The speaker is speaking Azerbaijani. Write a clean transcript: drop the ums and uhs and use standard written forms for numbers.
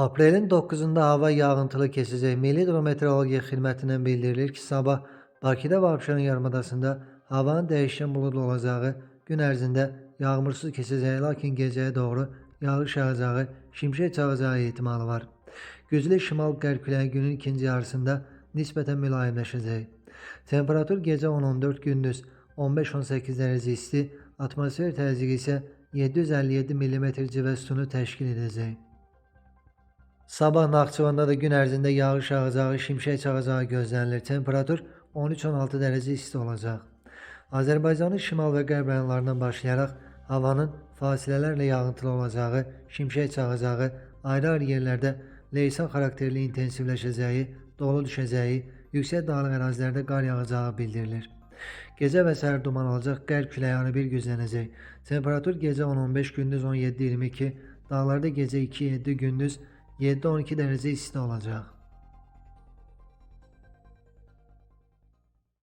Aprelin 9'unda hava yağıntılı keçəcək. Milli Hidrometeorologiya Xidmətindən bildirilir ki, sabah Bakıda və Abşeron yarımadasında havanın dəyişkən buludlu olacağı, gün ərzində yağmursuz keçəcəyi, lakin gecəyə doğru yağış yağacağı, şimşək çaxacağı ehtimalı var. Güclü şimal-qərb küləyi günün ikinci yarısında nisbətən mülayimləşəcək. Temperatur gecə 10-14, gündüz 15-18 dərəcə isti, atmosfer təzyiqi isə 757 mm civə sütunu təşkil edəcək. Sabah Naxçıvanda da gün ərzində yağış yağacağı, şimşək çaxacağı gözlənilir. Temperatur 13-16 dərəcə isti olacaq. Azərbaycanın şimal və qərb rayonlarından başlayaraq havanın fasilələrlə yağıntılı olacağı, şimşək çaxacağı, ayrı-ayrı yerlərdə leysan xarakterli intensivləşəcəyi, dolu düşəcəyi, yüksək dağlıq ərazilərdə qar yağacağı bildirilir. Gecə və səhər duman olacaq, qərb küləyi arabir güclənəcək. Temperatur gecə 10-15, gündüz 17-22, dağlarda gecə 2-7, gündüz 7-12 dərəcə isti olacaq.